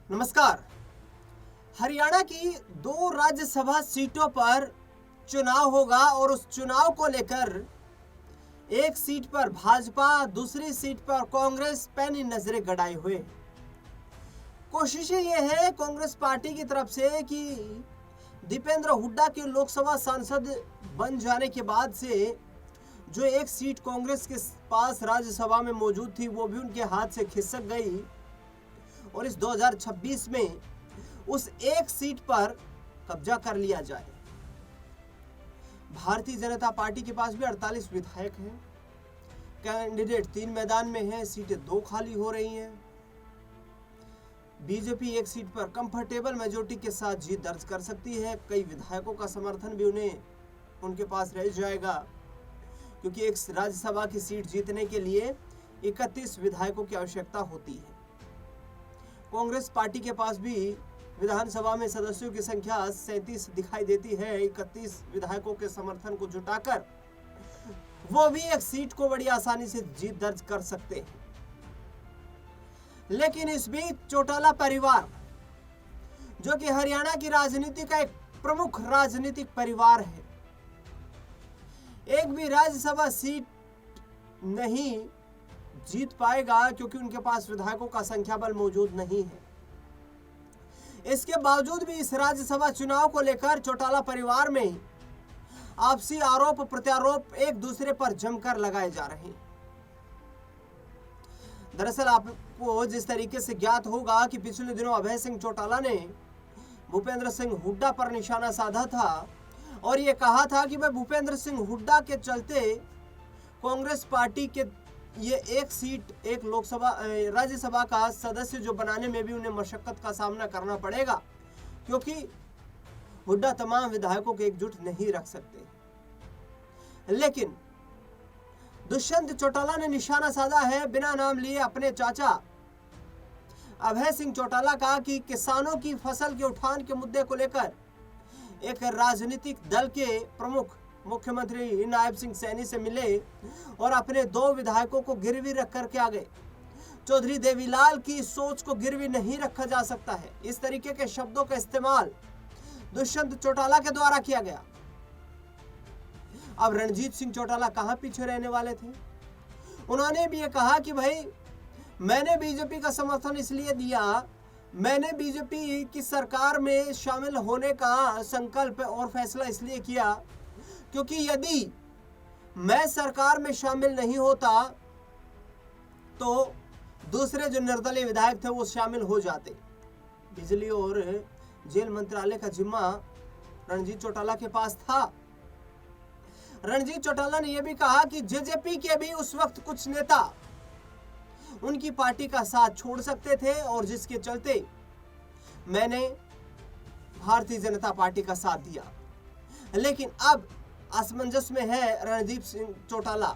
नमस्कार। हरियाणा की 2 राज्यसभा सीटों पर चुनाव होगा और उस चुनाव को लेकर एक सीट पर भाजपा, दूसरी सीट पर कांग्रेस पैनी नजरें गड़ाए हुए। कोशिशें ये है कांग्रेस पार्टी की तरफ से कि दीपेंद्र हुड्डा के लोकसभा सांसद बन जाने के बाद से जो एक सीट कांग्रेस के पास राज्यसभा में मौजूद थी वो भी उनके हाथ से खिसक गई और इस 2026 में उस एक सीट पर कब्जा कर लिया जाए। भारतीय जनता पार्टी के पास भी 48 विधायक हैं। कैंडिडेट 3 मैदान में हैं, सीटें 2 खाली हो रही हैं। बीजेपी एक सीट पर कंफर्टेबल मेजोरिटी के साथ जीत दर्ज कर सकती है। कई विधायकों का समर्थन भी उनके पास रह जाएगा, क्योंकि एक राज्यसभा की सीट जीतने के लिए 31 विधायकों की आवश्यकता होती है। कांग्रेस पार्टी के पास भी विधानसभा में सदस्यों की संख्या 37 दिखाई देती है। 31 विधायकों के समर्थन को जुटाकर वो भी एक सीट को बड़ी आसानी से जीत दर्ज कर सकते हैं। लेकिन इस बीच चौटाला परिवार, जो कि हरियाणा की राजनीति का एक प्रमुख राजनीतिक परिवार है, एक भी राज्यसभा सीट नहीं जीत पाएगा, क्योंकि उनके पास विधायकों का संख्या बल मौजूद नहीं है। इसके बावजूद भी इस राज्यसभा चुनाव को लेकर चौटाला परिवार में आपसी आरोप प्रत्यारोप एक दूसरे पर जमकर लगाए जा रहे हैं। दरअसल आपको जिस तरीके से ज्ञात होगा कि पिछले दिनों अभय सिंह चौटाला ने भूपेंद्र सिंह हुड्डा पर निशाना साधा था और ये कहा था कि मैं भूपेंद्र सिंह हुड्डा के चलते कांग्रेस पार्टी के ये एक सीट, एक लोकसभा राज्यसभा का सदस्य जो बनाने में भी उन्हें मशक्कत का सामना करना पड़ेगा, क्योंकि हुड्डा तमाम विधायकों को एकजुट नहीं रख सकते। लेकिन दुष्यंत चौटाला ने निशाना साधा है बिना नाम लिए अपने चाचा अभय सिंह चौटाला का कि किसानों की फसल के उठान के मुद्दे को लेकर एक राजनीतिक दल के प्रमुख मुख्यमंत्री नायब सिंह सैनी से मिले और अपने 2 विधायकों को गिरवी रख करके आ गए। चौधरी देवीलाल की सोच को गिरवी नहीं रखा जा सकता है, इस तरीके के शब्दों का इस्तेमाल दुष्यंत चौटाला के द्वारा किया गया। अब रणजीत सिंह चौटाला कहां पीछे रहने वाले थे? उन्होंने भी ये कहा कि भाई मैंने बीजेपी का समर्थन इसलिए दिया, मैंने बीजेपी की सरकार में शामिल होने का संकल्प और फैसला इसलिए किया क्योंकि यदि मैं सरकार में शामिल नहीं होता तो दूसरे जो निर्दलीय विधायक थे वो शामिल हो जाते। बिजली और जेल मंत्रालय का जिम्मा रणजीत चौटाला के पास था। रणजीत चौटाला ने यह भी कहा कि जेजेपी के भी उस वक्त कुछ नेता उनकी पार्टी का साथ छोड़ सकते थे और जिसके चलते मैंने भारतीय जनता पार्टी का साथ दिया। लेकिन अब असमंजस में है रणजीत सिंह चौटाला।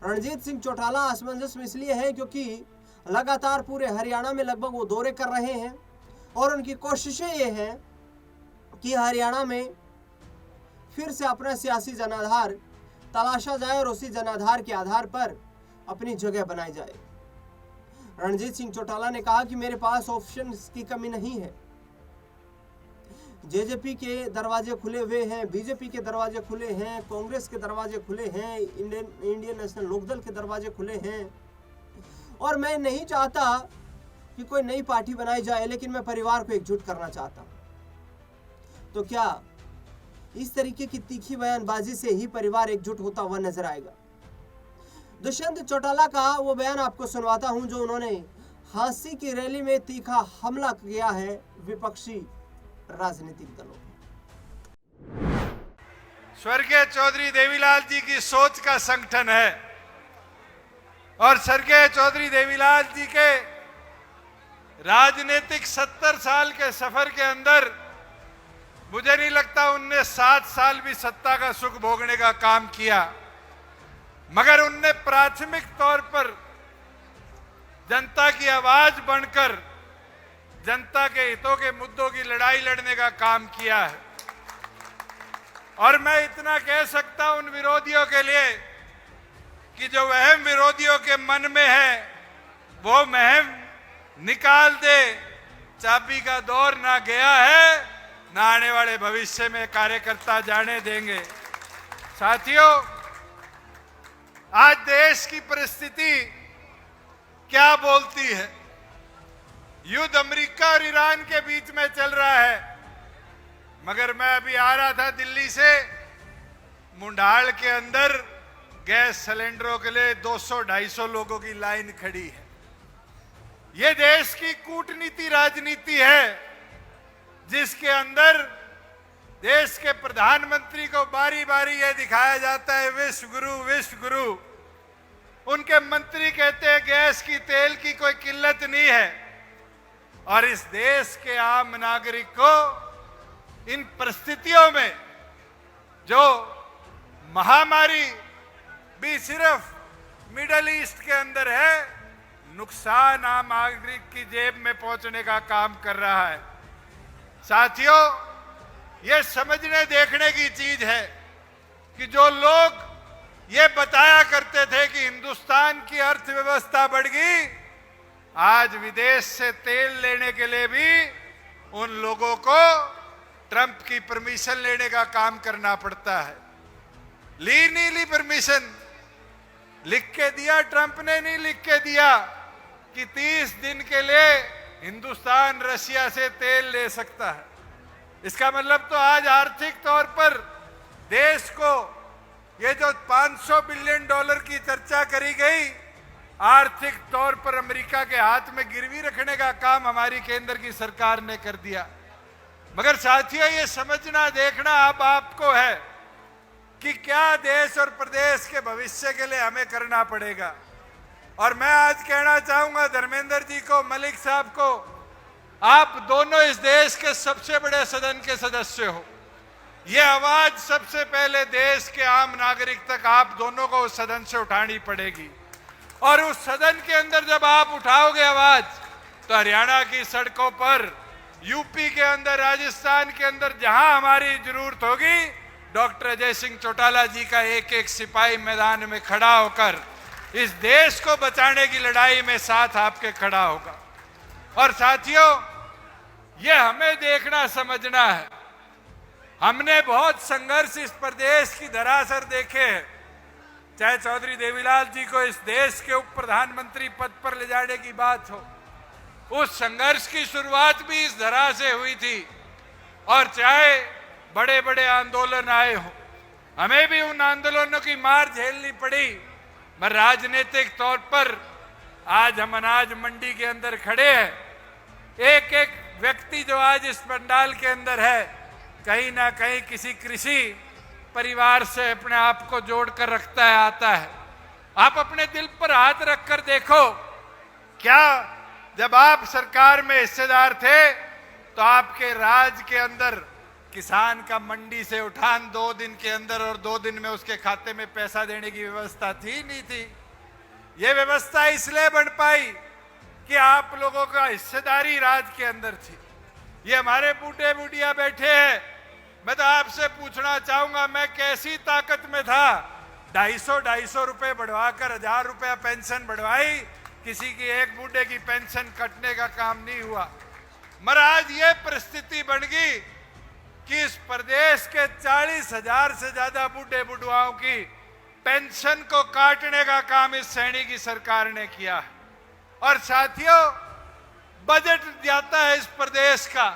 रणजीत सिंह चौटाला असमंजस में इसलिए है क्योंकि लगातार पूरे हरियाणा में लगभग वो दौरे कर रहे हैं और उनकी कोशिशें ये हैं कि हरियाणा में फिर से अपना सियासी जनाधार तलाशा जाए और उसी जनाधार के आधार पर अपनी जगह बनाई जाए। रणजीत सिंह चौटाला ने कहा कि मेरे पास ऑप्शंस की कमी नहीं है। जेजेपी के दरवाजे खुले हुए हैं, बीजेपी के दरवाजे खुले हैं, कांग्रेस के दरवाजे खुले हैं, इंडियन नेशनल लोकदल के दरवाजे खुले हैं और मैं नहीं चाहता कि कोई नई पार्टी बनाई जाए, लेकिन मैं परिवार को एकजुट करना चाहता हूं। तो क्या इस तरीके की तीखी बयानबाजी से ही परिवार एकजुट होता हुआ नजर आएगा? दुष्यंत चौटाला का वो बयान आपको सुनवाता हूं जो उन्होंने हांसी की रैली में तीखा हमला किया है विपक्षी राजनीतिक दलों पर। स्वर्गीय चौधरी देवीलाल जी की सोच का संगठन है और स्वर्गीय चौधरी देवीलाल जी के राजनीतिक 70 साल के सफर के अंदर मुझे नहीं लगता उनने 7 साल भी सत्ता का सुख भोगने का काम किया, मगर उनने प्राथमिक तौर पर जनता की आवाज बनकर जनता के हितों के मुद्दों की लड़ाई लड़ने का काम किया है। और मैं इतना कह सकता हूं उन विरोधियों के लिए कि जो वहम विरोधियों के मन में है वो महम निकाल दे, चाबी का दौर ना गया है, ना आने वाले भविष्य में कार्यकर्ता जाने देंगे। साथियों, आज देश की परिस्थिति क्या बोलती है? युद्ध अमेरिका और ईरान के बीच में चल रहा है, मगर मैं अभी आ रहा था दिल्ली से, मुंडाल के अंदर गैस सिलेंडरों के लिए 200-250 लोगों की लाइन खड़ी है। यह देश की कूटनीति राजनीति है, जिसके अंदर देश के प्रधानमंत्री को बारी बारी यह दिखाया जाता है विश्व गुरु विश्व गुरु। उनके मंत्री कहते हैं गैस की तेल की कोई किल्लत नहीं है, और इस देश के आम नागरिक को इन परिस्थितियों में जो महामारी भी सिर्फ मिडल ईस्ट के अंदर है, नुकसान आम नागरिक की जेब में पहुंचने का काम कर रहा है। साथियों, यह समझने देखने की चीज है कि जो लोग ये बताया करते थे कि हिंदुस्तान की अर्थव्यवस्था बढ़ गई, आज विदेश से तेल लेने के लिए भी उन लोगों को ट्रंप की परमिशन लेने का काम करना पड़ता है। ली नहीं ली परमिशन, लिख के दिया ट्रंप ने, नहीं लिख के दिया कि 30 दिन के लिए हिंदुस्तान रशिया से तेल ले सकता है। इसका मतलब तो आज आर्थिक तौर पर देश को ये जो $500 बिलियन की चर्चा करी गई, आर्थिक तौर पर अमेरिका के हाथ में गिरवी रखने का काम हमारी केंद्र की सरकार ने कर दिया। मगर साथियों, ये समझना देखना अब आपको है कि क्या देश और प्रदेश के भविष्य के लिए हमें करना पड़ेगा। और मैं आज कहना चाहूंगा धर्मेंद्र जी को, मलिक साहब को, आप दोनों इस देश के सबसे बड़े सदन के सदस्य हो। ये आवाज सबसे पहले देश के आम नागरिक तक आप दोनों को उस सदन से उठानी पड़ेगी। और उस सदन के अंदर जब आप उठाओगे आवाज, तो हरियाणा की सड़कों पर, यूपी के अंदर, राजस्थान के अंदर जहां हमारी जरूरत होगी, डॉक्टर अजय सिंह चौटाला जी का एक एक सिपाही मैदान में खड़ा होकर इस देश को बचाने की लड़ाई में साथ आपके खड़ा होगा। और साथियों, ये हमें देखना समझना है। हमने बहुत संघर्ष इस प्रदेश की धरातल देखे हैं, चाहे चौधरी देवीलाल जी को इस देश के उप प्रधानमंत्री पद पर ले जाने की बात हो, उस संघर्ष की शुरुआत भी इस धरा से हुई थी। और चाहे बड़े बड़े आंदोलन आए हो, हमें भी उन आंदोलनों की मार झेलनी पड़ी। मगर राजनीतिक तौर पर आज हम अनाज मंडी के अंदर खड़े हैं। एक एक व्यक्ति जो आज इस पंडाल के अंदर है, कहीं ना कहीं किसी कृषि परिवार से अपने आप को जोड़कर रखता है, आता है। आप अपने दिल पर हाथ रखकर देखो, क्या जब आप सरकार में हिस्सेदार थे तो आपके राज के अंदर किसान का मंडी से उठान 2 दिन के अंदर और 2 दिन में उसके खाते में पैसा देने की व्यवस्था थी, नहीं थी? यह व्यवस्था इसलिए बन पाई कि आप लोगों का हिस्सेदारी राज के अंदर थी। ये हमारे बूढ़े बुढ़िया बैठे हैं, मैं तो आपसे पूछना चाहूंगा, मैं कैसी ताकत में था? 250 रुपए बढ़वाकर 1000 रुपया पेंशन बढ़वाई, किसी की एक बूढ़े की पेंशन कटने का काम नहीं हुआ। मगर आज ये परिस्थिति बन गई कि इस प्रदेश के 40,000 से ज्यादा बूढ़े बुढ़वाओं की पेंशन को काटने का काम इस सैनी की सरकार ने किया है। और साथियों, बजट जाता है इस प्रदेश का,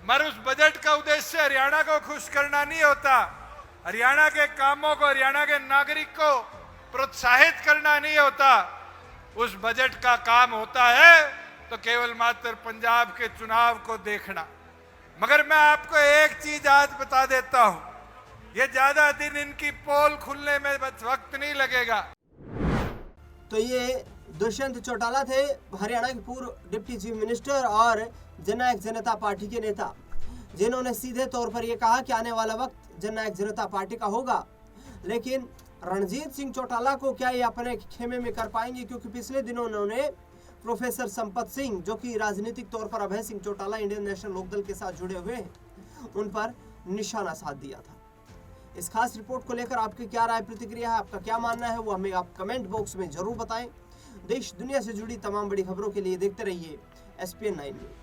मगर उस बजट का उद्देश्य हरियाणा को खुश करना नहीं होता, हरियाणा के कामों को, हरियाणा के नागरिक को प्रोत्साहित करना नहीं होता। उस बजट का काम होता है तो केवल मात्र पंजाब के चुनाव को देखना। मगर मैं आपको एक चीज आज बता देता हूं, ये ज्यादा दिन इनकी पोल खुलने में वक्त नहीं लगेगा। तो ये दुष्यंत चौटाला थे, हरियाणा के पूर्व डिप्टी चीफ मिनिस्टर और जननायक जनता पार्टी के नेता, जिन्होंने सीधे तौर पर यह कहा कि आने वाला वक्त जननायक जनता पार्टी का होगा। लेकिन रणजीत सिंह चौटाला को क्या ये अपने खेमे में कर पाएंगे? क्योंकि पिछले दिनों उन्होंने प्रोफेसर संपत सिंह, जो कि राजनीतिक तौर पर अभय सिंह चौटाला इंडियन नेशनल लोकदल के साथ जुड़े हुए हैं, उन पर निशाना साध दिया था। इस खास रिपोर्ट को लेकर आपकी क्या राय प्रतिक्रिया है, आपका क्या मानना है, वो हमें आप कमेंट बॉक्स में जरूर बताएं। देश दुनिया से जुड़ी तमाम बड़ी खबरों के लिए देखते रहिए SPN 9 न्यूज।